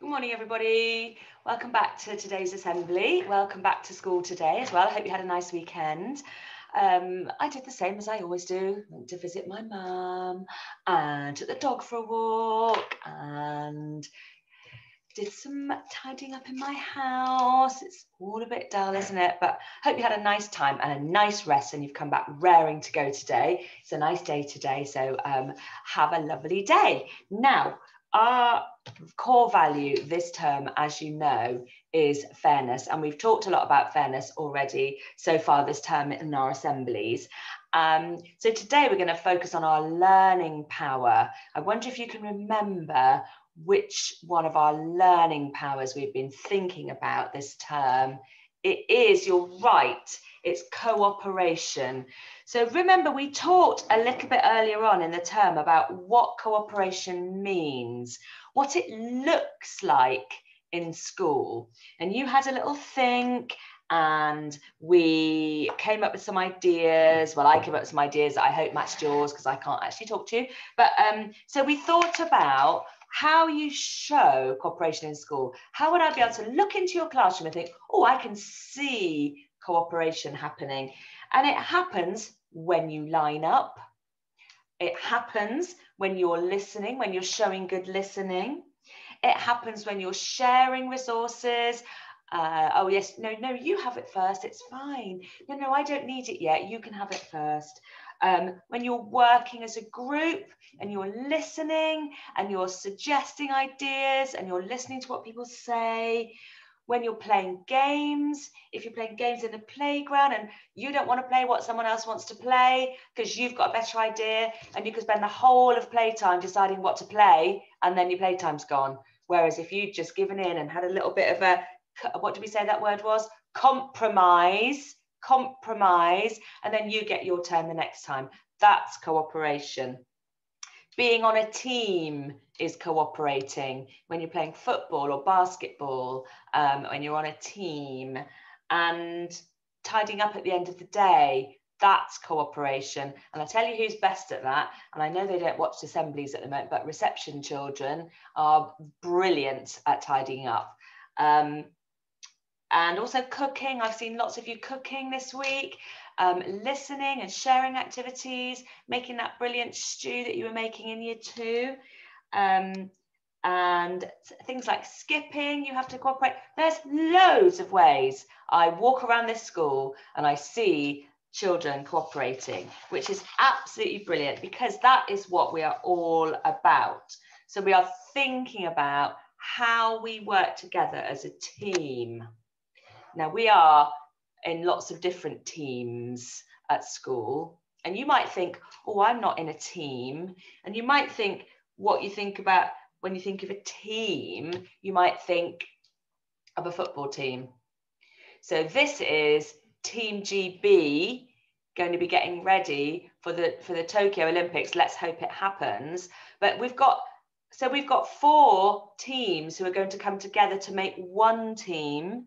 Good morning, everybody. Welcome back to today's assembly. Welcome back to school today as well. I hope you had a nice weekend. I did the same as I always do. Went to visit my mum and took the dog for a walk and did some tidying up in my house. It's all a bit dull, isn't it? But hope you had a nice time and a nice rest and you've come back raring to go today. It's a nice day today, so have a lovely day. Now, our core value this term, as you know, is fairness. And we've talked a lot about fairness already so far this term in our assemblies. So today we're going to focus on our learning power. I wonder if you can remember which one of our learning powers we've been thinking about this term. It is, you're right, it's cooperation. So remember, we talked a little bit earlier on in the term about what cooperation means, what it looks like in school. And you had a little think and we came up with some ideas. Well, I came up with some ideas that I hope matched yours because I can't actually talk to you. But so we thought about how you show cooperation in school. How would I be able to look into your classroom and think, oh, I can see cooperation happening? And it happens when you line up. It happens when you're listening, when you're showing good listening. It happens when you're sharing resources. Oh, yes, no, you have it first. It's fine. No, I don't need it yet. You can have it first. When you're working as a group and you're listening and you're suggesting ideas and you're listening to what people say. When you're playing games, if you're playing games in the playground and you don't want to play what someone else wants to play because you've got a better idea and you could spend the whole of playtime deciding what to play and then your playtime's gone. Whereas if you'd just given in and had a little bit of a, what did we say that word was? Compromise, and then you get your turn the next time. That's cooperation. Being on a team is cooperating. When you're playing football or basketball, when you're on a team, and tidying up at the end of the day, that's cooperation. And I tell you who's best at that, and I know they don't watch assemblies at the moment, but reception children are brilliant at tidying up. And also cooking. I've seen lots of you cooking this week. Listening and sharing activities, making that brilliant stew that you were making in year 2, and things like skipping, you have to cooperate. There's loads of ways. I walk around this school and I see children cooperating, which is absolutely brilliant because that is what we are all about. So we are thinking about how we work together as a team. Now we are in lots of different teams at school. And you might think, oh, I'm not in a team. And you might think what you think about when you think of a team, you might think of a football team. So this is Team GB going to be getting ready for the Tokyo Olympics. Let's hope it happens. But we've got 4 teams who are going to come together to make one team.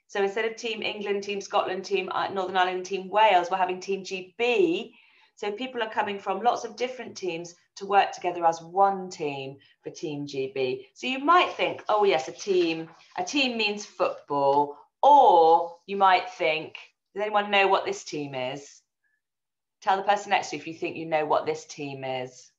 So instead of Team England, Team Scotland, Team Northern Ireland, Team Wales, we're having Team GB. So people are coming from lots of different teams to work together as one team for Team GB. So you might think, oh yes, a team means football. Or you might think, does anyone know what this team is? Tell the person next to you if you think you know what this team is.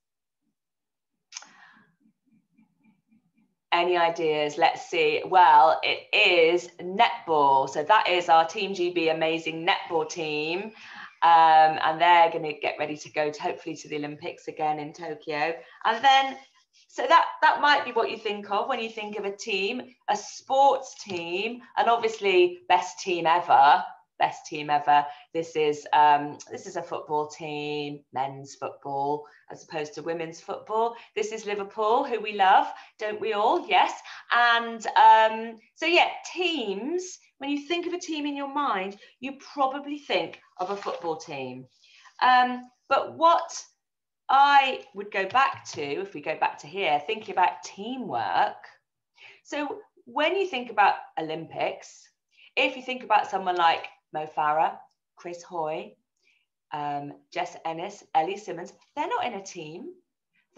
Any ideas? Let's see. Well, it is netball. So that is our Team GB amazing netball team. And they're going to get ready to go hopefully to the Olympics again in Tokyo. And then, so that might be what you think of when you think of a team, a sports team, and obviously best team ever. This is a football team, men's football, as opposed to women's football. This is Liverpool, who we love, don't we all? Yes. And so yeah, teams, when you think of a team in your mind, you probably think of a football team. But what I would go back to, if we go back to here, thinking about teamwork. So when you think about Olympics, if you think about someone like Mo Farah, Chris Hoy, Jess Ennis, Ellie Simmons, they're not in a team.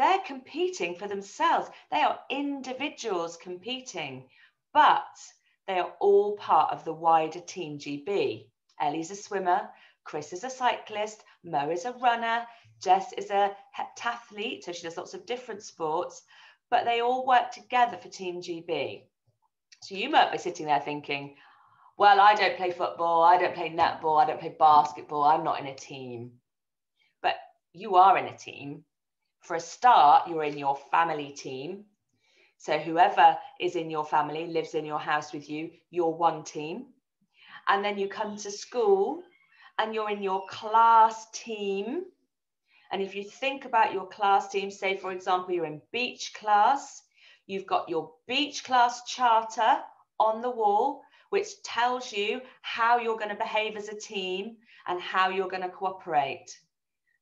They're competing for themselves. They are individuals competing, but they are all part of the wider Team GB. Ellie's a swimmer, Chris is a cyclist, Mo is a runner, Jess is a heptathlete, so she does lots of different sports, but they all work together for Team GB. So you might be sitting there thinking, well, I don't play football, I don't play netball, I don't play basketball, I'm not in a team. But you are in a team. For a start, you're in your family team. So whoever is in your family, lives in your house with you, you're one team. And then you come to school and you're in your class team. And if you think about your class team, say, for example, you're in beach class, you've got your beach class charter on the wall, which tells you how you're going to behave as a team and how you're going to cooperate.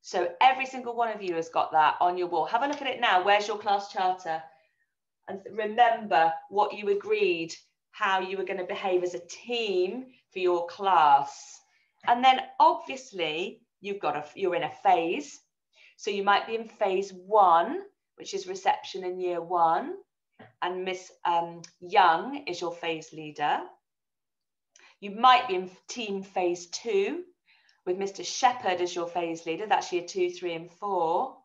So every single one of you has got that on your wall. Have a look at it now. Where's your class charter? And remember what you agreed, how you were going to behave as a team for your class. And then obviously you're in a phase. So you might be in phase 1, which is reception in year 1. And Miss Young is your phase leader. You might be in team phase 2 with Mr. Shepherd as your phase leader. That's year 2, 3 and 4.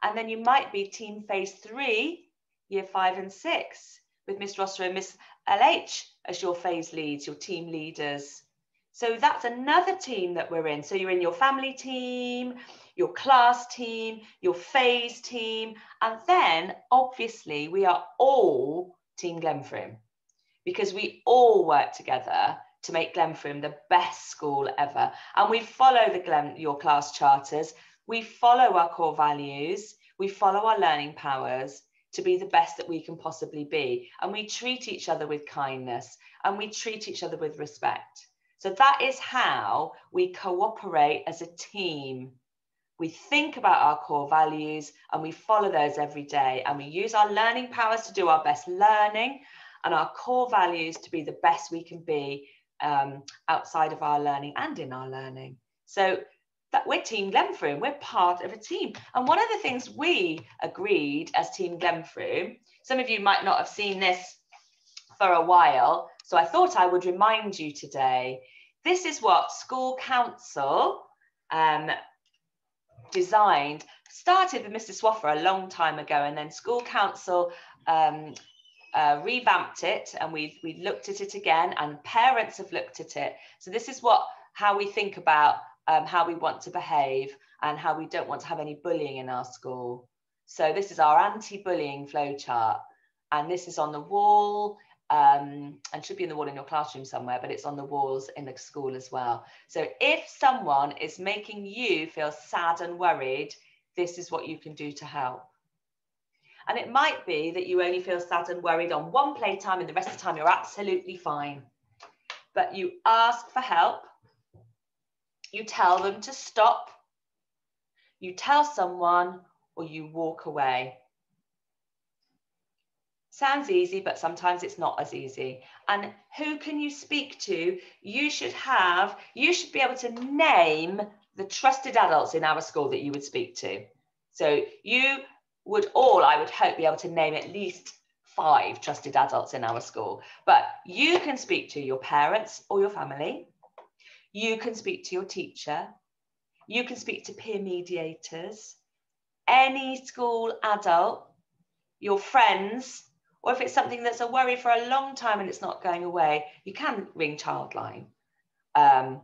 And then you might be team phase 3, year 5 and 6 with Miss Rosser and Miss LH as your phase leads, your team leaders. So that's another team that we're in. So you're in your family team, your class team, your phase team. And then obviously we are all Team Glenfruim because we all work together to make Glenfruim the best school ever. And we follow your class charters, we follow our core values, we follow our learning powers to be the best that we can possibly be. And we treat each other with kindness and we treat each other with respect. So that is how we cooperate as a team. We think about our core values and we follow those every day. And we use our learning powers to do our best learning and our core values to be the best we can be outside of our learning and in our learning. So that we're Team Glenfruim, we're part of a team. And one of the things we agreed as Team Glenfruim, some of you might not have seen this for a while, so I thought I would remind you today. This is what School Council designed, started with Mr. Swaffer a long time ago, and then School Council revamped it, and we looked at it again, and parents have looked at it. So this is how we think about how we want to behave and how we don't want to have any bullying in our school. So this is our anti-bullying flowchart, and this is on the wall, and should be in the wall in your classroom somewhere, but it's on the walls in the school as well. So if someone is making you feel sad and worried, this is what you can do to help. And it might be that you only feel sad and worried on one playtime and the rest of the time you're absolutely fine. But you ask for help, you tell them to stop, you tell someone, or you walk away. Sounds easy, but sometimes it's not as easy. And who can you speak to? You should be able to name the trusted adults in our school that you would speak to. So you would all, I would hope, be able to name at least 5 trusted adults in our school. But you can speak to your parents or your family. You can speak to your teacher. You can speak to peer mediators, any school adult, your friends, or if it's something that's a worry for a long time and it's not going away, you can ring Childline. But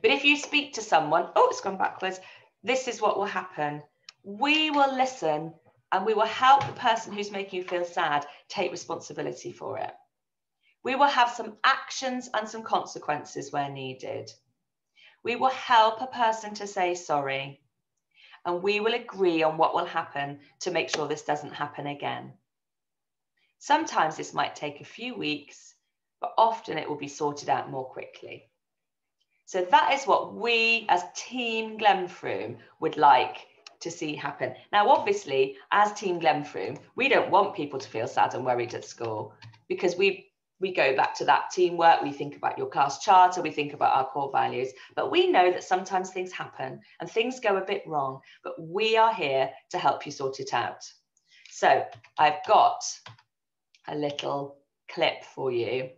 if you speak to someone, oh, it's gone backwards, this is what will happen. We will listen and we will help the person who's making you feel sad take responsibility for it. We will have some actions and some consequences where needed. We will help a person to say sorry, and we will agree on what will happen to make sure this doesn't happen again. Sometimes this might take a few weeks, but often it will be sorted out more quickly. So that is what we as Team Glenfruim would like to see happen. Now, obviously, as Team Glenfruim, we don't want people to feel sad and worried at school because we we go back to that teamwork, we think about your class charter, we think about our core values, but we know that sometimes things happen and things go a bit wrong, but we are here to help you sort it out. So I've got a little clip for you,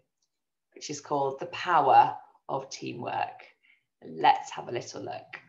which is called The Power of Teamwork. Let's have a little look.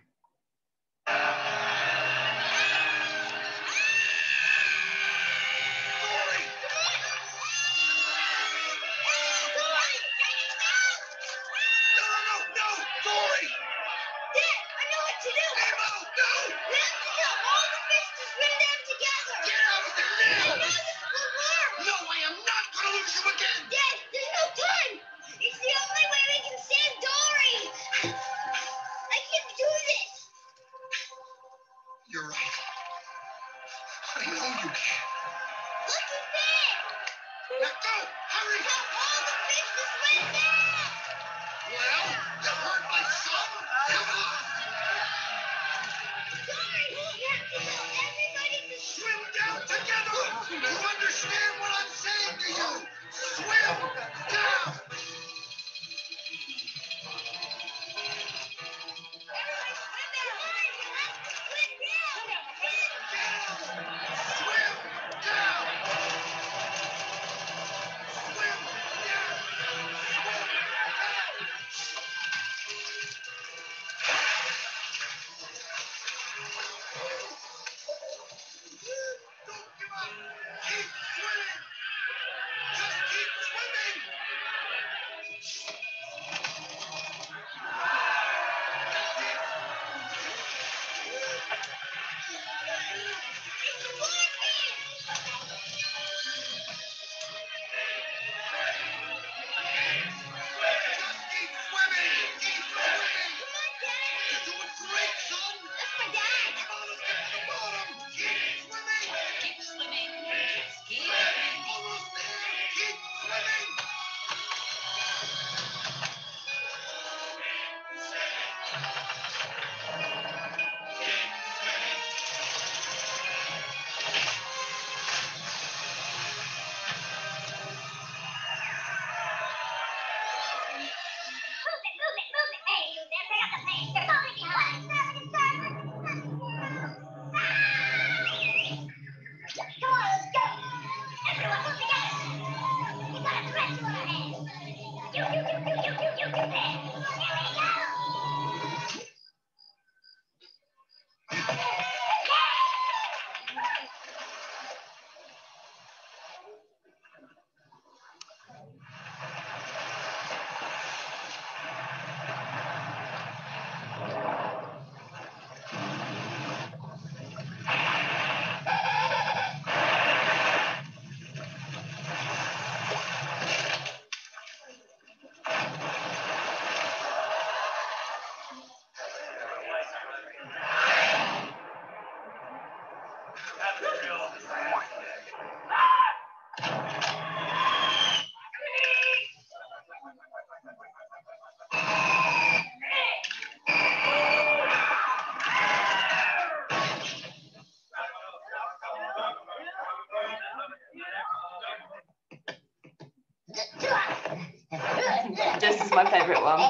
This is my favourite one.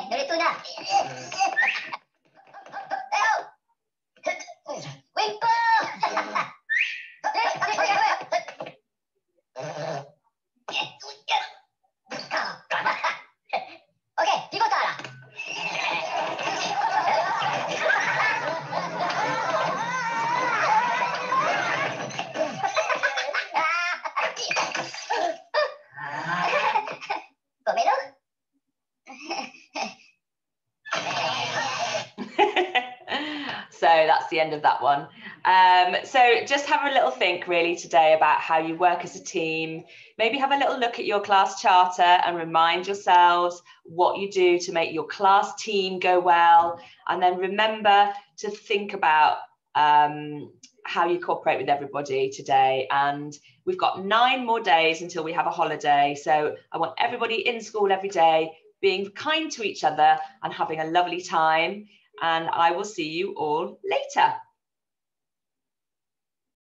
So that's the end of that one. So just have a little think really today about how you work as a team. Maybe have a little look at your class charter and remind yourselves what you do to make your class team go well. And then remember to think about how you cooperate with everybody today. And we've got 9 more days until we have a holiday. So I want everybody in school every day being kind to each other and having a lovely time. And I will see you all later.